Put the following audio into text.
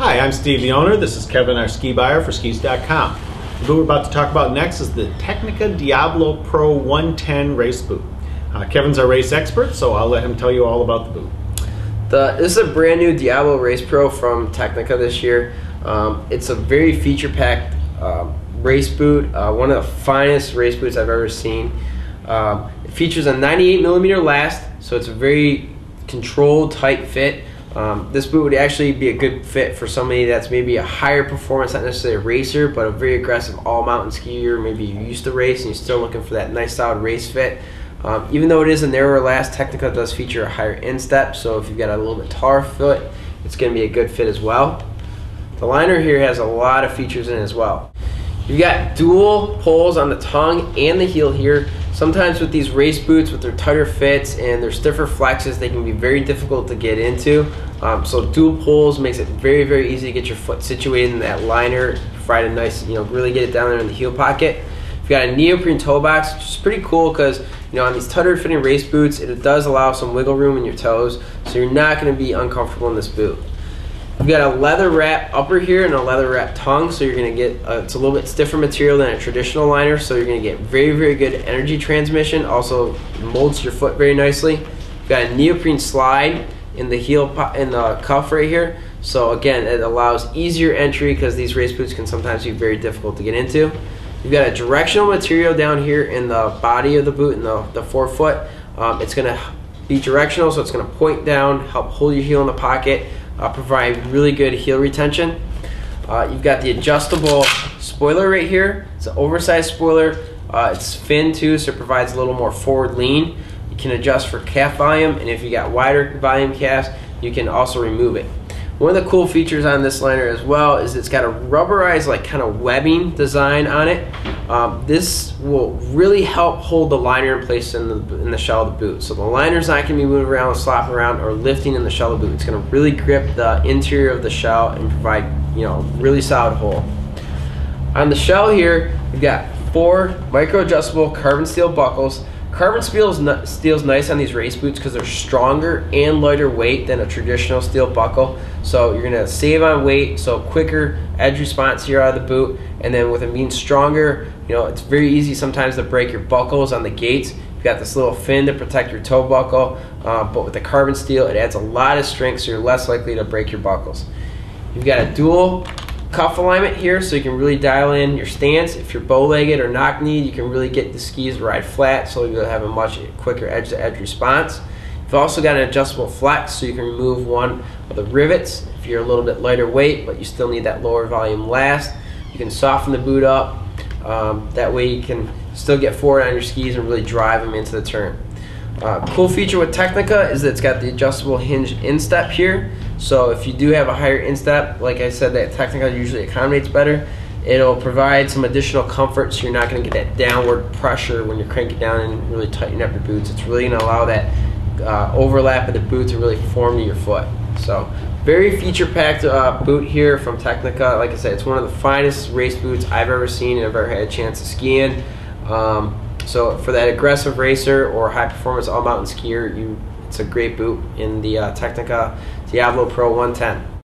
Hi, I'm Steve, the owner. This is Kevin, our ski buyer for skis.com. The boot we're about to talk about next is the Tecnica Diablo Pro 110 race boot. Kevin's our race expert, so I'll let him tell you all about the boot. This is a brand new Diablo Race Pro from Tecnica this year. It's a very feature-packed race boot, one of the finest race boots I've ever seen. It features a 98mm last, so it's a very controlled, tight fit. This boot would actually be a good fit for somebody that's maybe a higher performance, not necessarily a racer, but a very aggressive all-mountain skier. Maybe you used to race and you're still looking for that nice solid race fit. Even though it is a narrower last, Tecnica does feature a higher instep, so if you've got a little bit taller foot, it's going to be a good fit as well. The liner here has a lot of features in it as well. You've got dual pulls on the tongue and the heel here. Sometimes with these race boots, with their tighter fits and their stiffer flexes, they can be very difficult to get into. So dual pulls makes it very, very easy to get your foot situated in that liner, provide a nice, really get it down there in the heel pocket. You've got a neoprene toe box, which is pretty cool because, on these tighter fitting race boots, it does allow some wiggle room in your toes, so you're not going to be uncomfortable in this boot. You've got a leather wrap upper here and a leather wrap tongue, so you're going to get, it's a little bit stiffer material than a traditional liner, so you're going to get very, very good energy transmission. Also molds your foot very nicely. You've got a neoprene slide in the heel, in the cuff right here, so again, it allows easier entry because these race boots can sometimes be very difficult to get into. You've got a directional material down here in the body of the boot, in the forefoot. It's going to be directional, so it's going to point down, help hold your heel in the pocket, provide really good heel retention. You've got the adjustable spoiler right here. It's an oversized spoiler. It's fin too, so it provides a little more forward lean. You can adjust for calf volume, and if you got wider volume calves, you can also remove it. One of the cool features on this liner as well is it's got a rubberized kind of webbing design on it. This will really help hold the liner in place in the shell of the boot. So the liner's not going to be moving around, slopping around, or lifting in the shell of the boot. It's going to really grip the interior of the shell and provide, really solid hold. On the shell here, we've got 4 micro-adjustable carbon steel buckles. Carbon steel's nice on these race boots because they're stronger and lighter weight than a traditional steel buckle. So you're going to save on weight, so quicker edge response here out of the boot. And then with it being stronger, it's very easy sometimes to break your buckles on the gates. You've got this little fin to protect your toe buckle, but with the carbon steel, it adds a lot of strength, so you're less likely to break your buckles. You've got a dual cuff alignment here, so you can really dial in your stance. If you're bow-legged or knock-kneed, you can really get the skis to ride flat, so you'll have a much quicker edge-to-edge response. You've also got an adjustable flex, so you can remove one of the rivets if you're a little bit lighter weight, but you still need that lower volume last. You can soften the boot up. That way you can still get forward on your skis and really drive them into the turn. Cool feature with Tecnica is that it's got the adjustable hinge instep here. So if you do have a higher instep, like I said, that Tecnica usually accommodates better. It'll provide some additional comfort, so you're not going to get that downward pressure when you're cranking down and really tighten up your boots. It's really going to allow that overlap of the boot to really form to your foot. So very feature-packed boot here from Tecnica. Like I said, it's one of the finest race boots I've ever seen and I've ever had a chance to ski in. So for that aggressive racer or high-performance all-mountain skier, it's a great boot in the Tecnica Diablo Pro 110.